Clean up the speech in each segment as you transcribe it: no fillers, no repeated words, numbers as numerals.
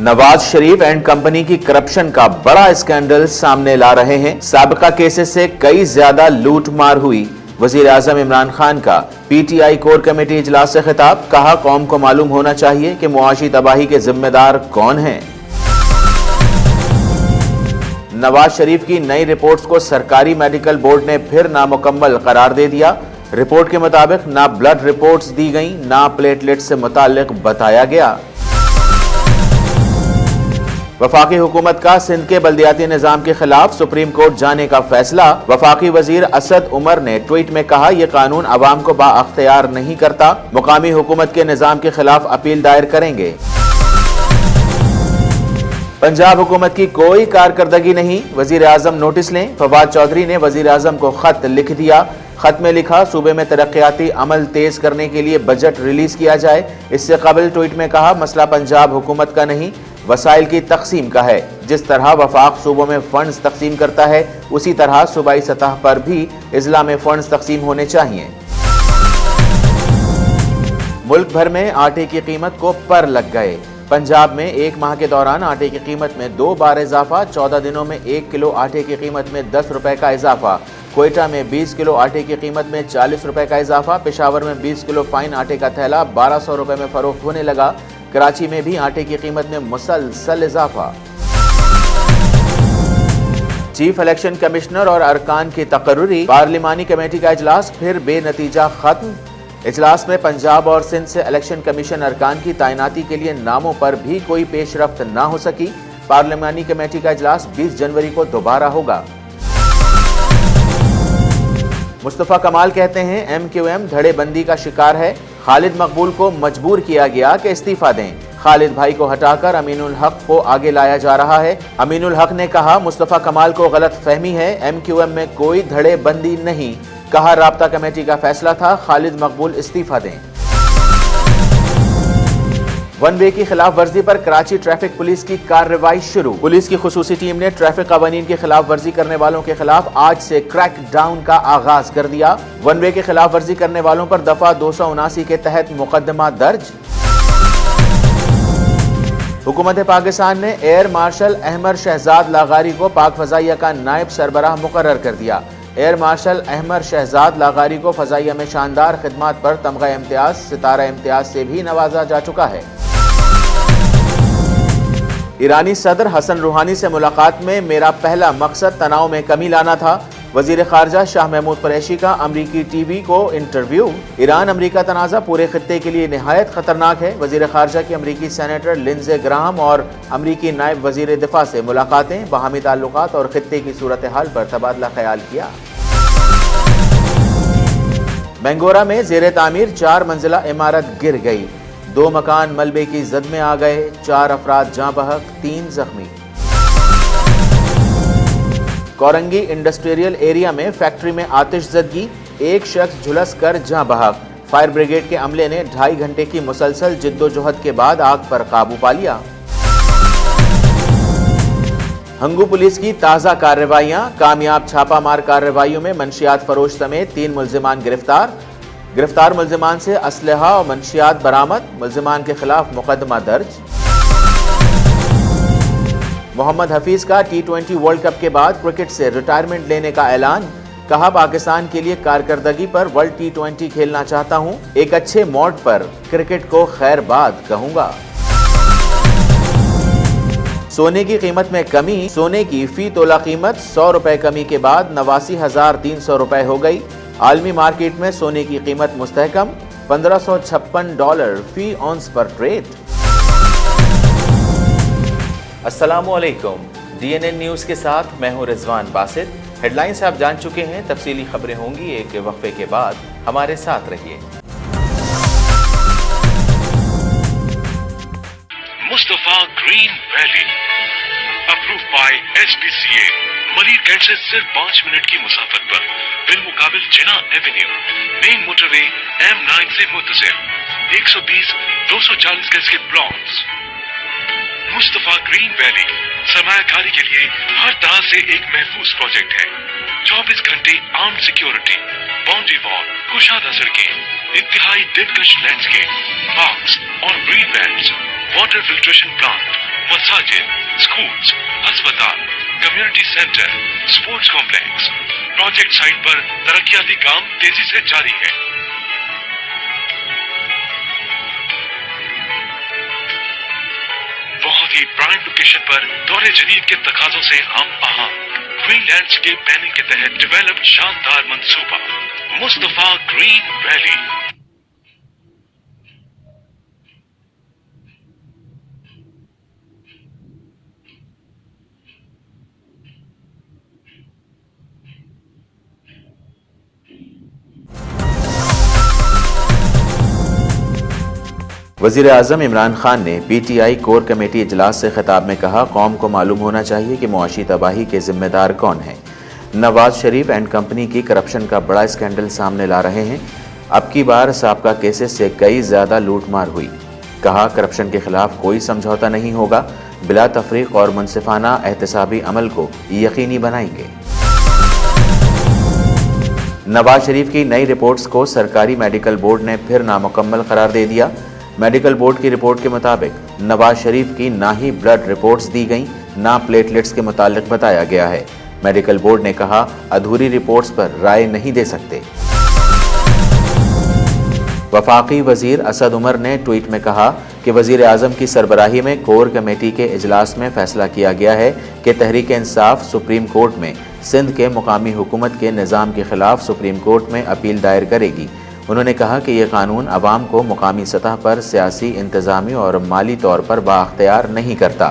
Nawaz Sharif and company की corruption का बड़ा स्कैंडल सामने ला रहे हैं। साबिका केसेस से कई ज्यादा लूट मार हुई। वजीर आजम इमरान खान का पीटीआई कोर कमेटी इजलास से खिताब, कहा कौम को मालूम होना चाहिए कि मुआशी तबाही के जिम्मेदार कौन हैं। नवाज शरीफ की नई रिपोर्ट्स को सरकारी मेडिकल बोर्ड ने फिर नामुकम्मल करार दे दिया। रिपोर्ट के मुताबिक ना ब्लड रिपोर्ट्स दी गई, ना प्लेटलेट से मुताल्लिक बताया गया। वफाकी हुकूमत का सिंध के बल्दियाती निजाम के खिलाफ सुप्रीम कोर्ट जाने का फैसला। वफाकी वजीर असद उमर ने ट्वीट में कहा, यह कानून अवाम को बाअख्तियार नहीं करता, मुकामी हुकूमत के निजाम के खिलाफ अपील दायर करेंगे। पंजाब हुकूमत की कोई कारकर्दगी नहीं, वजीर आजम नोटिस लें। फवाद चौधरी ने वजीर आजम को खत लिख दिया। खत में लिखा, सूबे में तरक्याती अमल तेज करने के लिए बजट रिलीज किया जाए। इससे कबल ट्वीट में कहा, मसला पंजाब हुकूमत का नहीं, वसाइल की तकसीम का है। जिस तरह वफाक सूबों में फंड्स तकसीम करता है, उसी तरह सूबाई सतह पर भी इजला में फंड्स तकसीम होने चाहिए। मुल्क भर में आटे की कीमत को पर लग गए। पंजाब में एक माह के दौरान आटे की कीमत में 2 बार इजाफा। 14 दिनों में 1 किलो आटे की कीमत में 10 रुपए का इजाफा। कोयटा में 20 किलो आटे की कीमत में 40 रुपए का इजाफा। पेशावर में 20 किलो फाइन आटे का थैला 1200 रुपए में फरोख्त होने लगा। कराची में भी आटे की कीमत में मुसलसल इजाफा। चीफ इलेक्शन कमिश्नर और अरकान की तकर्रुरी। पार्लिमानी कमेटी का इजलास फिर बेनतीजा खत्म। इजलास में पंजाब और सिंध से इलेक्शन कमीशन अरकान की तैनाती के लिए नामों पर भी कोई पेशरफ्त न हो सकी। पार्लिमानी कमेटी का इजलास 20 जनवरी को दोबारा होगा। मुस्तफा कमाल कहते हैं, एमक्यूएम धड़ेबंदी का शिकार है। खालिद मकबूल को मजबूर किया गया कि इस्तीफा दें। खालिद भाई को हटाकर अमीनुल हक को आगे लाया जा रहा है। अमीनुल हक ने कहा, मुस्तफा कमाल को गलत फहमी है, एमक्यूएम में कोई धड़ेबंदी नहीं। कहा, राब्ता कमेटी का फैसला था, खालिद मकबूल इस्तीफा दें। वन वे की खिलाफ वर्जी पर कराची ट्रैफिक पुलिस की कार्रवाई शुरू। पुलिस की खुसूसी टीम ने ट्रैफिक कवानीन की खिलाफ वर्जी करने वालों के खिलाफ आज से क्रैक डाउन का आगाज कर दिया। वन वे की खिलाफ वर्जी करने वालों पर दफा 279 के तहत मुकदमा दर्ज। हुकूमत पाकिस्तान ने एयर मार्शल अहमद शहजाद लागारी को पाक फजाइया का नायब सरबराह मुकर्रर कर दिया। एयर मार्शल अहमद शहजाद लागारी को फजाइया में शानदार खिदमात पर तमगा इम्तियाज, सितारा इम्तियाज से भी नवाजा जा चुका है। ईरानी सदर हसन रूहानी से मुलाकात में मेरा पहला मकसद तनाव में कमी लाना था। वजीर खारजा शाह महमूद कुरैशी का अमरीकी टीवी को इंटरव्यू। ईरान अमरीका तनाज़ा पूरे खित्ते के लिए निहायत खतरनाक है। वजीर खारजा की अमरीकी सेनेटर लिंडसे ग्राहम और अमरीकी नायब वजीर दिफा से मुलाकातें, बाहमी ताल्लुकात और खित्ते की सूरत हाल पर तबादला ख्याल किया। मैंगोरा में जेर तामीर 4 मंजिला इमारत गिर गई। 2 मकान मलबे की जद में आ गए। 4 अफराद जाँ बहक, 3 जख्मी। कोरंगी इंडस्ट्रियल एरिया में फैक्ट्री में आतिशज़दगी, एक शख्स झुलस कर जाँ बहक। फायर ब्रिगेड के अमले ने 2.5 घंटे की मुसलसल जिद्दोजहद के बाद आग पर काबू पा लिया। हंगू पुलिस की ताज़ा कार्रवाइयां। कामयाब छापामार कार्रवाइयों में मंशियात फरोश समेत 3 मुल्जिमान गिरफ्तार। गिरफ्तार मुल्जिमान से असलहा और मंशियात बरामद। मुल्जिमान के खिलाफ मुकदमा दर्ज। मोहम्मद हफीज का T20 वर्ल्ड कप के बाद क्रिकेट से रिटायरमेंट लेने का ऐलान। कहा, पाकिस्तान के लिए कारकर्दगी पर वर्ल्ड T20 खेलना चाहता हूं। एक अच्छे मोड पर क्रिकेट को खैरबाद कहूंगा। सोने की कीमत में कमी। सोने की फी तोला कीमत 100 रुपए कमी के बाद 89,300 रुपए हो गई। आलमी मार्केट में सोने की कीमत मुस्तहकम, $1556 फी औंस पर ट्रेड। अस्सलामु अलैकुम, DNN न्यूज़ के साथ मैं हूं रिजवान बासित। हेडलाइंस आप जान चुके हैं, तफसीली खबरें होंगी एक वक्फे के बाद, हमारे साथ रहिए। Mustafa Green Valley approve by SPCA। Malir cantt से सिर्फ 5 मिनट की मुसाफत पर बिलमुकाबिल Jinnah avenue, main motorway M9 से मुत्तसिल 120-240 गज के प्लॉट्स। मुस्तफा ग्रीन वैली सरमायाकारी के लिए हर तरह से एक महफूज प्रोजेक्ट है। 24 घंटे आर्म सिक्योरिटी, बाउंड्री वॉल, कुशादा सड़कें, इंतहाई दिलकश लैंडस्केप, पार्क्स और green belts, water filtration plant, मसाजिद, स्कूल्स, अस्पताल, community centre, sports complex, project site पर तरक्याती काम तेजी से जारी है। बहुत ही प्राइम लोकेशन पर दौरे जदीद के तकाजों से हम आहा ग्रीन लैंडस्केप प्लानिंग के तहत डेवलप्ड शानदार मंसूबा मुस्तफा ग्रीन वैली। वज़ीर आज़म इमरान खान ने PTI कोर कमेटी इजलास से खिताब में कहा, कौम को मालूम होना चाहिए कि मुआशी तबाही के जिम्मेदार कौन हैं। नवाज शरीफ एंड कंपनी की करप्शन का बड़ा स्कैंडल सामने ला रहे हैं। अब की बार साबका केसेस से कई ज़्यादा लूटमार हुई। कहा, करप्शन के खिलाफ कोई समझौता नहीं होगा, बिला तफरीक और मुनसिफाना एहतसाबी अमल को यकीनी बनाएंगे। नवाज शरीफ की नई रिपोर्ट्स को सरकारी मेडिकल बोर्ड ने फिर नामुकम्मल करार दे दिया। मेडिकल बोर्ड की रिपोर्ट के मुताबिक नवाज शरीफ की ना ही ब्लड रिपोर्ट्स दी गईं, ना प्लेटलेट्स के मुतालिक बताया गया है। मेडिकल बोर्ड ने कहा, अधूरी रिपोर्ट्स पर राय नहीं दे सकते। वफाकी वजीर असद उमर ने ट्वीट में कहा कि वजीर आज़म की सरबराही में कोर कमेटी के इजलास में फैसला किया गया है कि तहरीक इंसाफ सुप्रीम कोर्ट में सिंध के मुकामी हुकूमत के निज़ाम के खिलाफ सुप्रीम कोर्ट में अपील दायर करेगी। उन्होंने कहा कि यह कानून अवाम को मुकामी सतह पर सियासी, इंतज़ामी और माली तौर पर बाख्तियार नहीं करता।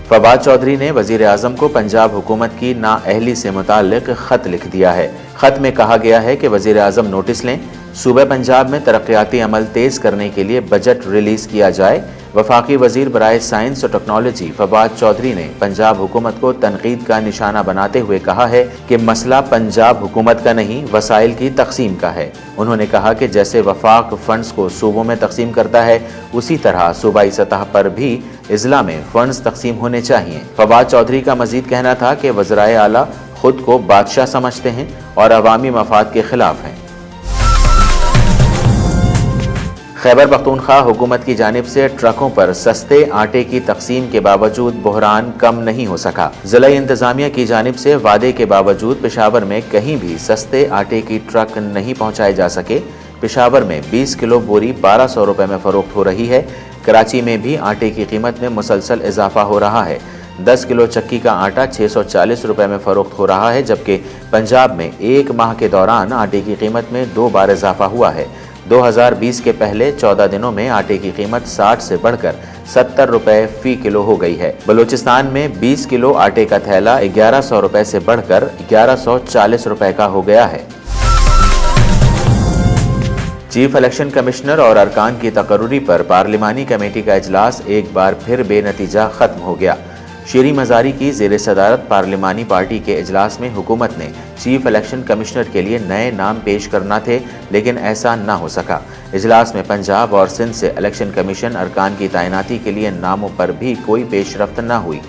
फवाद चौधरी ने वज़ीर आज़म को पंजाब हुकूमत की नाअहली से मुताल्लिक़ ख़त लिख दिया है। ख़त में कहा गया है कि वज़ीर आज़म नोटिस लें, सूबे पंजाब में तरक्याती अमल तेज़ करने के लिए बजट रिलीज़ किया जाए। वफाकी वज़ीर बराए साइंस और टेक्नोलॉजी फवाद चौधरी ने पंजाब हुकूमत को तनकीद का निशाना बनाते हुए कहा है कि मसला पंजाब हुकूमत का नहीं, वसाइल की तकसीम का है। उन्होंने कहा कि जैसे वफाक फंड्स को सूबों में तकसीम करता है, उसी तरह सूबाई सतह पर भी इजला में फंड्स तकसीम होने चाहिए। फवाद चौधरी का मजीद कहना था कि वज़राए आला खुद को बादशाह समझते हैं और अवामी मफाद के खिलाफ हैं। खैबर पख्तूनख्वा हुकूमत की जानिब से ट्रकों पर सस्ते आटे की तकसीम के बावजूद बहरान कम नहीं हो सका। ज़िला इंतज़ामिया की जानिब से वादे के बावजूद पेशावर में कहीं भी सस्ते आटे की ट्रक नहीं पहुँचाए जा सके। पेशावर में 20 किलो बोरी 1200 रुपये में फ़रोख्त हो रही है। कराची में भी आटे की कीमत में मुसलसल इजाफा हो रहा है। 10 किलो चक्की का आटा 640 रुपये में फ़रोख्त हो रहा है, जबकि पंजाब में एक माह के दौरान आटे की कीमत में 2 बार इजाफा हुआ है। 2020 के पहले 14 दिनों में आटे की कीमत 60 से बढ़कर 70 रुपये फ़ी किलो हो गई है। बलूचिस्तान में 20 किलो आटे का थैला 1100 रुपये से बढ़कर 1140 रुपये का हो गया है। चीफ इलेक्शन कमिश्नर और अरकान की तकर्रुरी पर पार्लिमानी कमेटी का इजलास एक बार फिर बेनतीजा ख़त्म हो गया। शेरी मजारी की ज़ेर सदारत पार्लिमानी पार्टी के इजलास में हुकूमत ने चीफ इलेक्शन कमिश्नर के लिए नए नाम पेश करना थे, लेकिन ऐसा न हो सका। इजलास में पंजाब और सिंध से इलेक्शन कमीशन अरकान की तैनाती के लिए नामों पर भी कोई पेशरफ्त न हुई।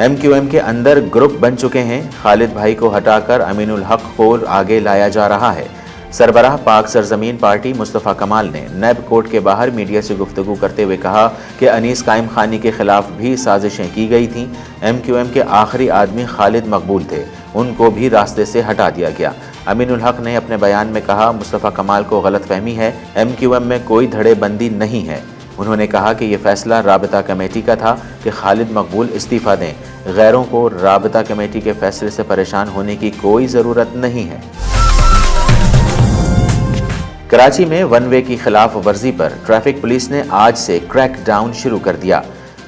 MQM के अंदर ग्रुप बन चुके हैं। खालिद भाई को हटाकर अमीनुल हक को आगे लाया जा रहा है। सरबराह पाक सरजमीन पार्टी मुस्तफ़ा कमाल ने नैब कोर्ट के बाहर मीडिया से गुफ्तगू करते हुए कहा कि अनीस कायम खानी के खिलाफ भी साजिशें की गई थीं। MQM के आखिरी आदमी खालिद मकबूल थे, उनको भी रास्ते से हटा दिया गया। अमीनुल हक ने अपने बयान में कहा, मुस्तफ़ा कमाल को गलत फहमी है, MQM में कोई धड़ेबंदी नहीं है। उन्होंने कहा कि यह फैसला राबता कमेटी का था कि खालिद मकबूल इस्तीफ़ा दें। गैरों को राबता कमेटी के फैसले से परेशान होने की कोई ज़रूरत नहीं है। कराची में वन वे की खिलाफ वर्जी पर ट्रैफिक पुलिस ने आज से क्रैक डाउन शुरू कर दिया।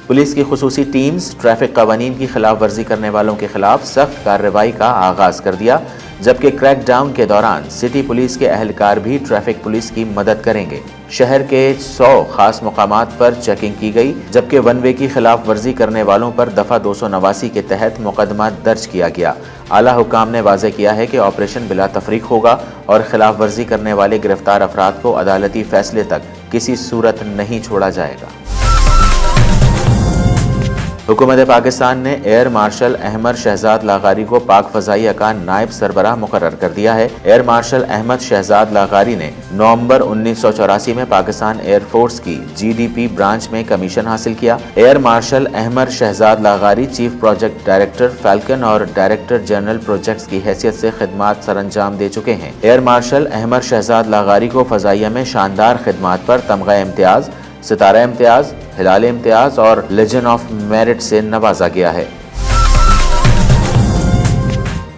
पुलिस की खुसूसी टीम्स ट्रैफिक कवानीन की खिलाफ वर्जी करने वालों के खिलाफ सख्त कार्रवाई का आगाज कर दिया, जबकि क्रैक डाउन के दौरान सिटी पुलिस के अहलकार भी ट्रैफिक पुलिस की मदद करेंगे। शहर के 100 खास मुकामात पर चेकिंग की गई, जबकि वन वे की खिलाफ वर्जी करने वालों पर दफ़ा 289 के तहत मुकदमा दर्ज किया गया। आला हुकाम ने वाज़ेह किया है कि ऑपरेशन बिला तफरीक होगा और खिलाफ वर्जी करने वाले गिरफ्तार अफराद को अदालती फैसले तक किसी सूरत नहीं छोड़ा जाएगा। हुकूमत पाकिस्तान ने एयर मार्शल अहमद शहजाद लागारी को पाक फजाइया का नायब सरबराह मुकर्रर कर दिया है। एयर मार्शल अहमद शहजाद लागारी ने नवंबर 1984 में पाकिस्तान एयरफोर्स की GDP ब्रांच में कमीशन हासिल किया। एयर मार्शल अहमद शहजाद लागारी चीफ प्रोजेक्ट डायरेक्टर फैल्कन और डायरेक्टर जनरल प्रोजेक्ट्स की हैसियत से खिदमात सरअंजाम दे चुके हैं। एयर मार्शल अहमद शहजाद लागारी को फजाइया में शानदार खिदमात पर तमगा इम्तियाज, सितारा इम्तियाज, हिलाल इम्तियाज और लेजेंड ऑफ मेरिट से नवाजा गया है।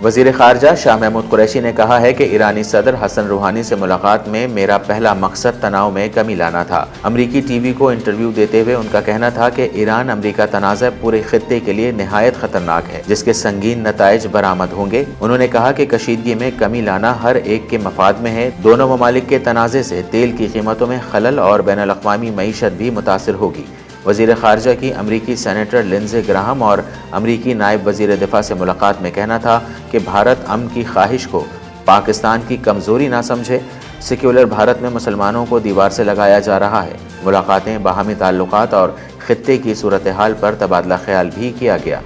वजीर खारजा शाह महमूद कुरैशी ने कहा है कि ईरानी सदर हसन रूहानी से मुलाकात में मेरा पहला मकसद तनाव में कमी लाना था। अमरीकी टीवी को इंटरव्यू देते हुए उनका कहना था कि ईरान अमरीका तनाज़ा पूरे खित्ते के लिए निहायत खतरनाक है, जिसके संगीन नताइज बरामद होंगे। उन्होंने कहा कि कशीदगी में कमी लाना हर एक के मफाद में है। दोनों ममालिक के तनाज़े से तेल की कीमतों में खलल और बैनुल अक़वामी मईशत भी मुतासिर होगी। वज़ीर ख़ारजा की अमरीकी सेनेटर लिंडसे ग्राहम और अमरीकी नायब वज़ीर दिफ़ा से मुलाकात में कहना था कि भारत अमन की ख्वाहिश को पाकिस्तान की कमज़ोरी ना समझे। सेक्युलर भारत में मुसलमानों को दीवार से लगाया जा रहा है। मुलाकातें, बाहमी ताल्लुकात और खित्ते की सूरत हाल पर तबादला ख्याल भी किया गया।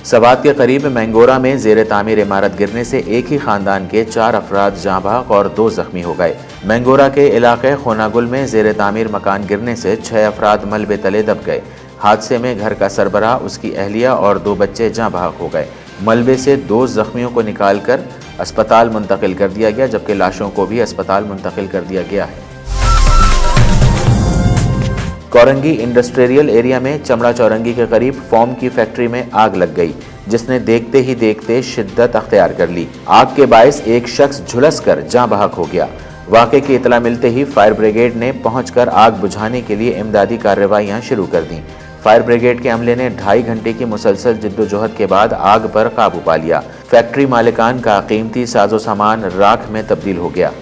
सवात के करीब मैंगोरा में ज़ेर तामीर इमारत गिरने से एक ही खानदान के 4 अफराद जाँ बहक और 2 जख्मी हो गए। मैंगोरा के इलाके खोनागुल में ज़ेर तामीर मकान गिरने से 6 अफराद मलबे तले दब गए। हादसे में घर का सरबराह, उसकी अहलिया और 2 बच्चे जाँ बहक हो गए। मलबे से 2 जख्मियों को निकाल कर अस्पताल मुंतकिल कर दिया गया, जबकि लाशों को भी अस्पताल मुंतकिल कर दिया गया है। कोरंगी इंडस्ट्रियल एरिया में चमड़ा चौरंगी के करीब फोम की फैक्ट्री में आग लग गई, जिसने देखते ही देखते शिद्दत अख्तियार कर ली। आग के बायस एक शख्स झुलस कर जाँ बहक हो गया। वाक़े की इतला मिलते ही फायर ब्रिगेड ने पहुंचकर आग बुझाने के लिए इमदादी कार्रवाइयां शुरू कर दी। फायर ब्रिगेड के अमले ने 2.5 घंटे की मुसलसल जिद्दोजहद के बाद आग पर काबू पा लिया। फैक्ट्री मालिकान का कीमती साजो सामान राख में तब्दील हो गया।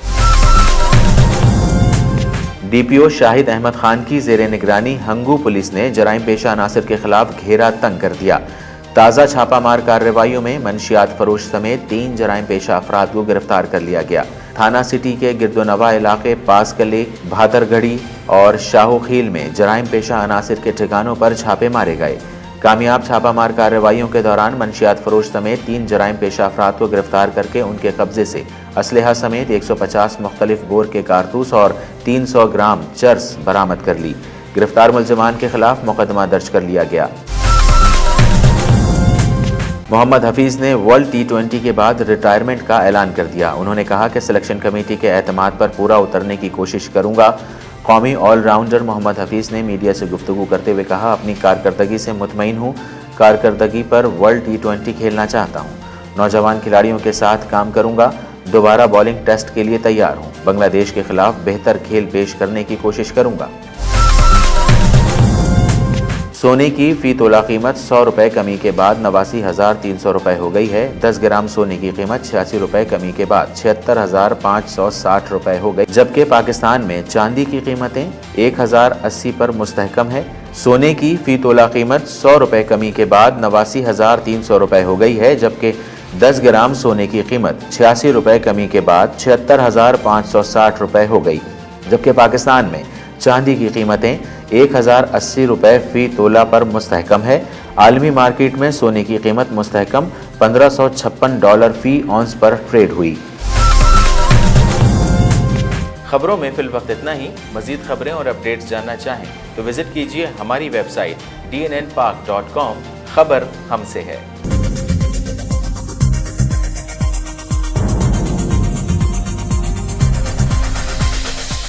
DPO शाहिद अहमद खान की ज़ेरे निगरानी हंगू पुलिस ने जराइम पेशा अनासिर के खिलाफ घेरा तंग कर दिया। ताज़ा छापामार कार्रवाइयों में मंशियात फरोश समेत 3 जराइम पेशा अफराद को गिरफ्तार कर लिया गया। थाना सिटी के गिरदोनवा इलाके पासकले, भादरगढ़ी और शाहूखील में जराइम पेशा अनासिर के ठिकानों पर छापे मारे गए। कामयाब छापामार कार्रवाइयों के दौरान मंशियात फरोश समेत 3 जराइम पेशा अफराद को गिरफ्तार करके उनके कब्जे से असलहा समेत 150 मुख्तलिफ बोर के कारतूस और 300 ग्राम चर्स बरामद कर ली। गिरफ्तार मुल्ज़िमान के खिलाफ मुकदमा दर्ज कर लिया गया। मोहम्मद हफीज़ ने वर्ल्ड T20 के बाद रिटायरमेंट का ऐलान कर दिया। उन्होंने कहा कि सिलेक्शन कमेटी के एतमाद पर पूरा उतरने की कोशिश करूंगा। कौमी ऑलराउंडर मोहम्मद हफीज़ ने मीडिया से गुफ्तगू करते हुए कहा, अपनी कारकर्दगी से मुतमईन हूँ, कारकर्दगी पर वर्ल्ड T20 खेलना चाहता हूँ। नौजवान खिलाड़ियों के साथ काम करूंगा। दोबारा बॉलिंग टेस्ट के लिए तैयार हूँ। बांग्लादेश के खिलाफ बेहतर खेल पेश करने की कोशिश करूंगा। सोने की फी तोला कीमत 100 रुपये कमी के बाद 89,300 रुपये हो गई है। 10 ग्राम सोने की कीमत 86 रुपये कमी के बाद 76,560 रुपये हो गई, जबकि पाकिस्तान में चांदी की कीमतें 1080 पर मुस्तहकम है। सोने की फी तोला कीमत 100 रुपये कमी के बाद 89,300 रुपये हो गई है, जबकि 10 ग्राम सोने की कीमत 86 रुपये कमी के बाद 76,560 रुपये हो गई, जबकि पाकिस्तान में चांदी की कीमतें 1080 रुपये फ़ी तोला पर मुस्तहकम है। आलमी मार्केट में सोने की कीमत मुस्तहकम $1556 फ़ी औंस पर ट्रेड हुई। खबरों में फिल वक्त इतना ही। मज़ीद खबरें और अपडेट्स जानना चाहें तो विजिट कीजिए हमारी वेबसाइट dnnpak.com। खबर हमसे है।